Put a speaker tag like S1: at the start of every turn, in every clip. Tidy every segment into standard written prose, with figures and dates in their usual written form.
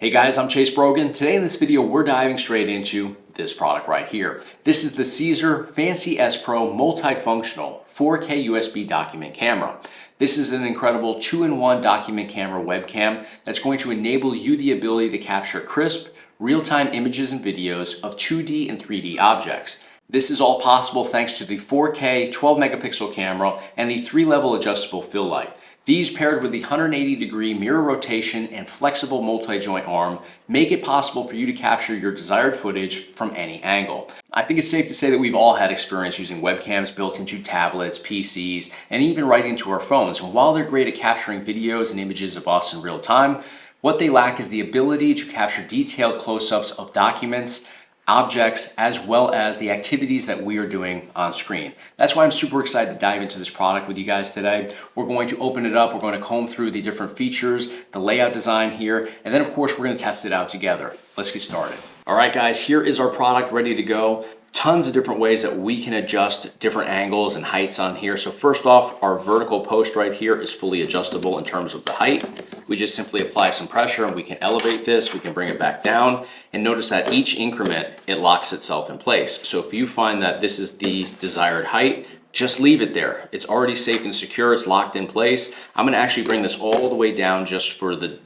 S1: Hey guys, I'm Brogan. Today in this video, we're diving straight into this product right here. This is the CZUR Fancy S Pro Multifunctional 4K USB document camera. This is an incredible 2-in-1 document camera webcam that's going to enable you the ability to capture crisp, real-time images and videos of 2D and 3D objects. This is all possible thanks to the 4K 12 megapixel camera and the 3-level adjustable fill light. These paired with the 180-degree mirror rotation and flexible multi-joint arm make it possible for you to capture your desired footage from any angle. I think it's safe to say that we've all had experience using webcams built into tablets, PCs, and even right into our phones. And while they're great at capturing videos and images of us in real time, what they lack is the ability to capture detailed close-ups of documents, objects, as well as the activities that we are doing on screen. That's why I'm super excited to dive into this product with you guys today. We're going to open it up, we're going to comb through the different features, the layout design here, and then of course we're going to test it out together. Let's get started. All right guys, here is our product ready to go. Tons of different ways that we can adjust different angles and heights on here. So first off, our vertical post right here is fully adjustable in terms of the height. We just simply apply some pressure and we can elevate this, we can bring it back down, and notice that each increment, it locks itself in place. So if you find that this is the desired height, just leave it there. It's already safe and secure, it's locked in place. I'm gonna actually bring this all the way down just for the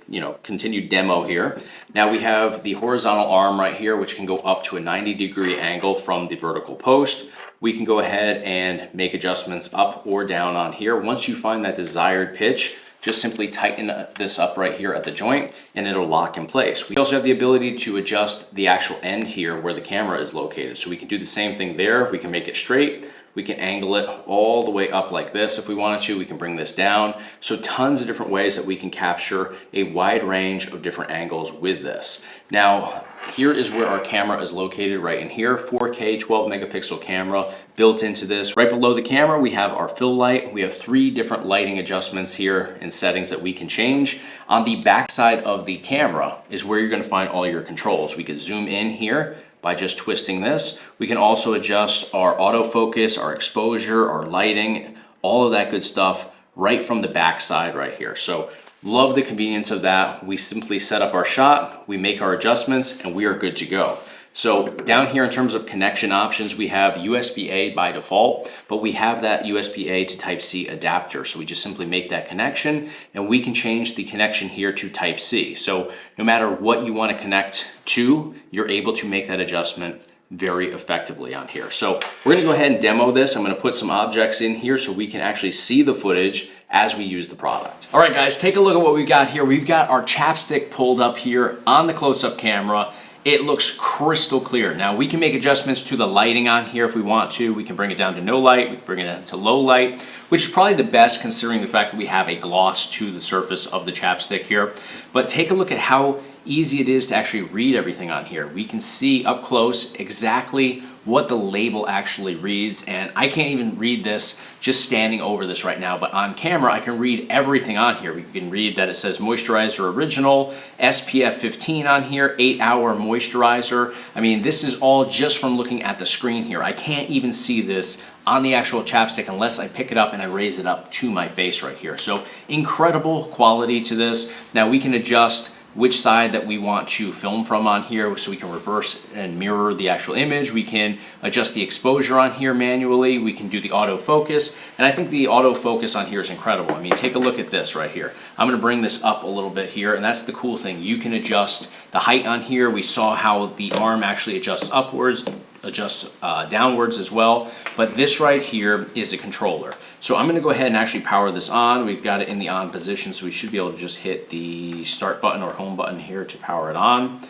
S1: continued demo here. Now we have the horizontal arm right here, which can go up to a 90-degree angle from the vertical post. We can go ahead and make adjustments up or down on here. Once you find that desired pitch, just simply tighten this up right here at the joint and it'll lock in place. We also have the ability to adjust the actual end here where the camera is located. So we can do the same thing there. We can make it straight. We can angle it all the way up like this if we wanted to. We can bring this down. So tons of different ways that we can capture a wide range of different angles with this. Now, here is where our camera is located right in here. 4K 12 megapixel camera built into this. Right below the camera, we have our fill light. We have 3 different lighting adjustments here and settings that we can change. On the back side of the camera is where you're gonna find all your controls. We can zoom in here by just twisting this. We can also adjust our autofocus, our exposure, our lighting, all of that good stuff right from the back side right here. So love the convenience of that. We simply set up our shot, we make our adjustments, and we are good to go. So down here in terms of connection options, we have USB-A by default, but we have that USB-A to Type-C adapter. So we just simply make that connection and we can change the connection here to Type-C. So no matter what you want to connect to, you're able to make that adjustment very effectively on here. So we're gonna go ahead and demo this. I'm gonna put some objects in here so we can actually see the footage as we use the product. All right guys, take a look at what we've got here. We've got our chapstick pulled up here on the close-up camera. It looks crystal clear. Now we can make adjustments to the lighting on here if we want to. We can bring it down to no light, we can bring it down to low light, which is probably the best considering the fact that we have a gloss to the surface of the chapstick here. But take a look at how easy it is to actually read everything on here. We can see up close exactly what the label actually reads, and I can't even read this just standing over this right now, but on camera I can read everything on here. We can read that it says moisturizer original, SPF 15 on here, 8-hour moisturizer. I mean, this is all just from looking at the screen here. I can't even see this on the actual chapstick unless I pick it up and I raise it up to my face right here. So incredible quality to this. Now we can adjust which side that we want to film from on here, so we can reverse and mirror the actual image. We can adjust the exposure on here manually. We can do the autofocus, and I think the autofocus on here is incredible. I mean, take a look at this right here. I'm gonna bring this up a little bit here, and that's the cool thing. You can adjust the height on here. We saw how the arm actually adjusts upwards, adjusts downwards as well, but this right here is a controller. So I'm gonna go ahead and actually power this on. We've got it in the on position, so we should be able to just hit the start button or home button here to power it on.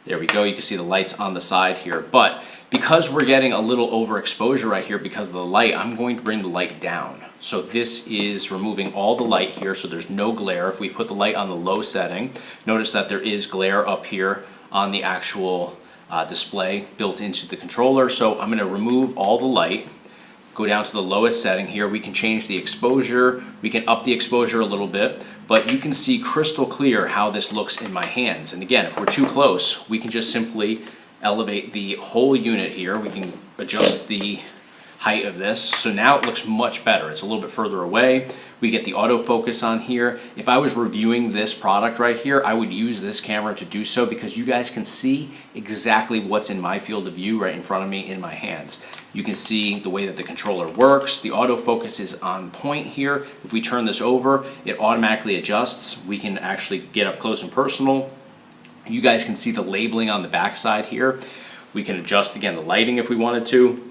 S1: There we go, you can see the lights on the side here, but because we're getting a little overexposure right here because of the light, I'm going to bring the light down. So this is removing all the light here, so there's no glare. If we put the light on the low setting, notice that there is glare up here on the actual display built into the controller. So I'm going to remove all the light, go down to the lowest setting here. We can change the exposure, we can up the exposure a little bit, but you can see crystal clear how this looks in my hands. And again, if we're too close, we can just simply elevate the whole unit here. We can adjust the height of this. So now it looks much better. It's a little bit further away. We get the autofocus on here. If I was reviewing this product right here, I would use this camera to do so because you guys can see exactly what's in my field of view right in front of me in my hands. You can see the way that the controller works. The autofocus is on point here. If we turn this over, it automatically adjusts. We can actually get up close and personal. You guys can see the labeling on the back side here. We can adjust again the lighting if we wanted to.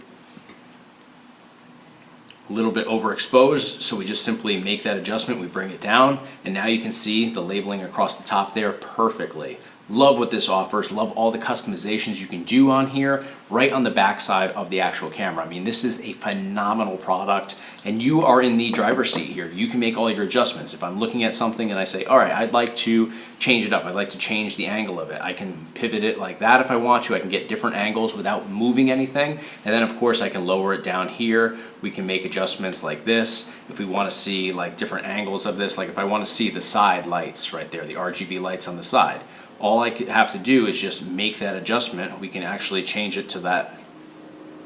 S1: A little bit overexposed, so we just simply make that adjustment, we bring it down, and now you can see the labeling across the top there perfectly. Love what this offers, love all the customizations you can do on here, right on the back side of the actual camera. I mean, this is a phenomenal product, and you are in the driver's seat here. You can make all your adjustments. If I'm looking at something and I say, all right, I'd like to change it up, I'd like to change the angle of it, I can pivot it like that if I want to. I can get different angles without moving anything, and then of course I can lower it down here. We can make adjustments like this. If we want to see like different angles of this, like if I want to see the side lights right there, the RGB lights on the side, all I could have to do is just make that adjustment. We can actually change it to that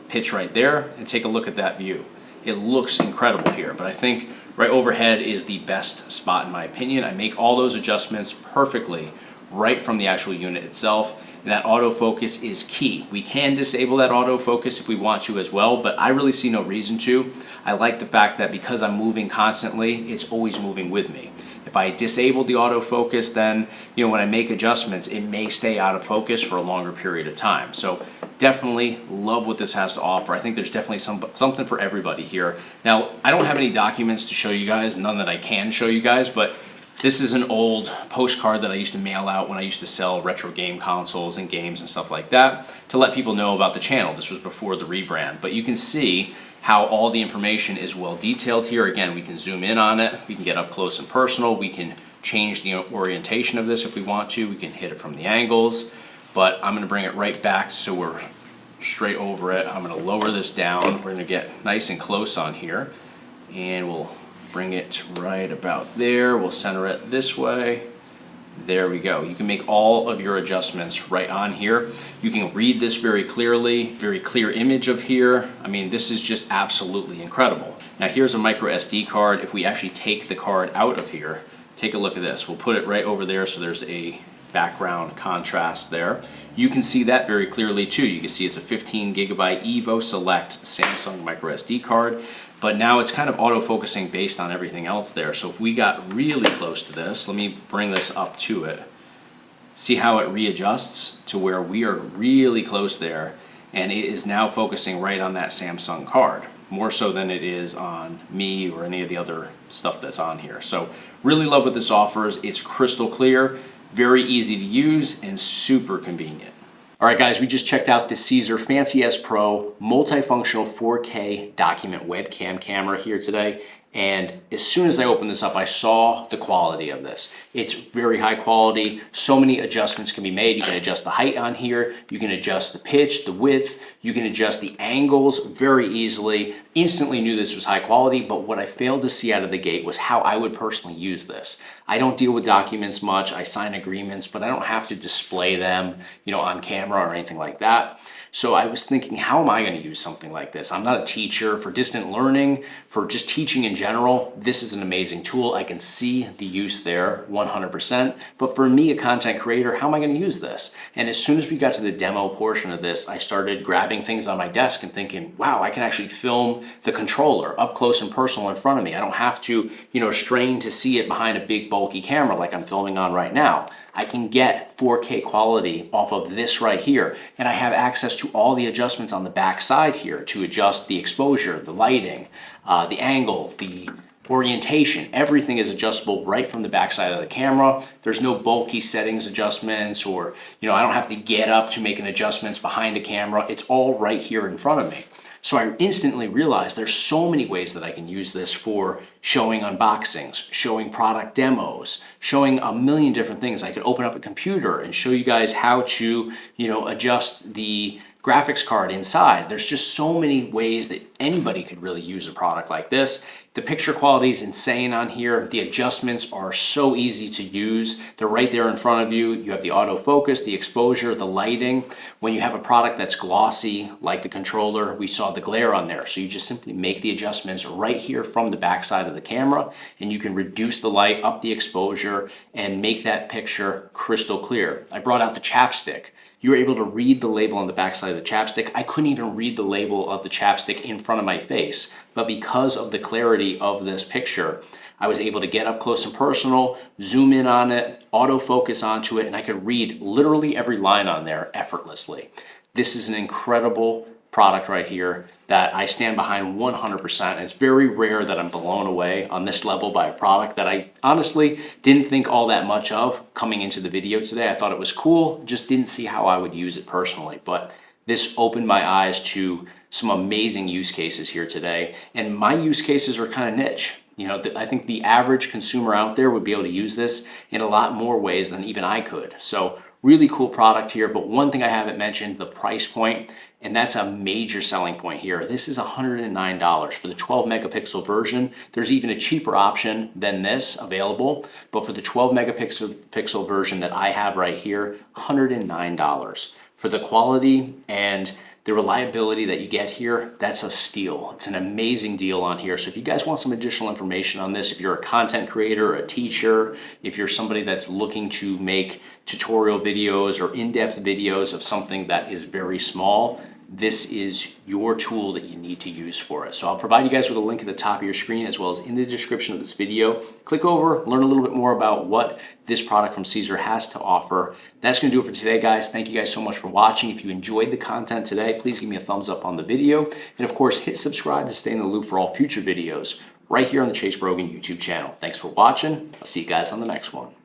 S1: pitch right there and take a look at that view. It looks incredible here, but I think right overhead is the best spot in my opinion. I make all those adjustments perfectly right from the actual unit itself, and that autofocus is key. We can disable that autofocus if we want to as well, but I really see no reason to. I like the fact that because I'm moving constantly, it's always moving with me. If I disable the autofocus, then when I make adjustments, it may stay out of focus for a longer period of time. So definitely love what this has to offer. I think there's definitely something for everybody here. Now, I don't have any documents to show you guys, none that I can show you guys, but this is an old postcard that I used to mail out when I used to sell retro game consoles and games and stuff like that to let people know about the channel. This was before the rebrand, but you can see how all the information is well detailed here. Again, we can zoom in on it, we can get up close and personal, we can change the orientation of this if we want to, we can hit it from the angles, but I'm gonna bring it right back so we're straight over it. I'm gonna lower this down, we're gonna get nice and close on here, and we'll bring it right about there. We'll center it this way. There we go. You can make all of your adjustments right on here. You can read this very clearly, very clear image of here. I mean, this is just absolutely incredible. Now here's a micro SD card. If we actually take the card out of here, take a look at this. We'll put it right over there so there's a background contrast there. You can see that very clearly too. You can see it's a 15 gigabyte Evo Select Samsung micro SD card. But now it's kind of auto-focusing based on everything else there. So if we got really close to this, let me bring this up to it. See how it readjusts to where we are really close there, and it is now focusing right on that Samsung card, more so than it is on me or any of the other stuff that's on here. So really love what this offers. It's crystal clear, very easy to use, and super convenient. All right, guys, we just checked out the CZUR Fancy S Pro multifunctional 4K document webcam camera here today. And as soon as I opened this up, I saw the quality of this. It's very high quality. So many adjustments can be made. You can adjust the height on here. You can adjust the pitch, the width. You can adjust the angles very easily. Instantly knew this was high quality, but what I failed to see out of the gate was how I would personally use this. I don't deal with documents much. I sign agreements, but I don't have to display them, on camera or anything like that. So I was thinking, how am I going to use something like this? I'm not a teacher. For distant learning, for just teaching in general, this is an amazing tool. I can see the use there 100%. But for me, a content creator, how am I going to use this? And as soon as we got to the demo portion of this, I started grabbing things on my desk and thinking, wow, I can actually film the controller up close and personal in front of me. I don't have to, strain to see it behind a big bulky camera like I'm filming on right now. I can get 4K quality off of this right here, and I have access to all the adjustments on the back side here to adjust the exposure, the lighting, the angle, the orientation. Everything is adjustable right from the back side of the camera. There's no bulky settings adjustments, or I don't have to get up to make an adjustments behind a camera. It's all right here in front of me. So I instantly realized there's so many ways that I can use this for showing unboxings, showing product demos, showing a million different things. I could open up a computer and show you guys how to, adjust the graphics card inside. There's just so many ways that anybody could really use a product like this. The picture quality is insane on here. The adjustments are so easy to use. They're right there in front of you. You have the autofocus, the exposure, the lighting. When you have a product that's glossy, like the controller, we saw the glare on there. So you just simply make the adjustments right here from the back side of the camera, and you can reduce the light, up the exposure, and make that picture crystal clear. I brought out the chapstick. You were able to read the label on the backside of the chapstick. I couldn't even read the label of the chapstick in front of my face, but because of the clarity of this picture, I was able to get up close and personal, zoom in on it, autofocus onto it, and I could read literally every line on there effortlessly. This is an incredible product right here that I stand behind 100%. It's very rare that I'm blown away on this level by a product that I honestly didn't think all that much of coming into the video today. I thought it was cool, just didn't see how I would use it personally. But this opened my eyes to some amazing use cases here today. And my use cases are kind of niche. You know, I think the average consumer out there would be able to use this in a lot more ways than even I could. So really cool product here, but one thing I haven't mentioned, the price point, and that's a major selling point here. This is $109 for the 12 megapixel version. There's even a cheaper option than this available, but for the 12 megapixel version that I have right here, $109. For the quality and the reliability that you get here, that's a steal. It's an amazing deal on here. So if you guys want some additional information on this, if you're a content creator, a teacher, if you're somebody that's looking to make tutorial videos or in-depth videos of something that is very small, this is your tool that you need to use for it. So I'll provide you guys with a link at the top of your screen as well as in the description of this video. Click over, learn a little bit more about what this product from CZUR has to offer. That's gonna do it for today, guys. Thank you guys so much for watching. If you enjoyed the content today, please give me a thumbs up on the video. And of course, hit subscribe to stay in the loop for all future videos right here on the Brogan YouTube channel. Thanks for watching. I'll see you guys on the next one.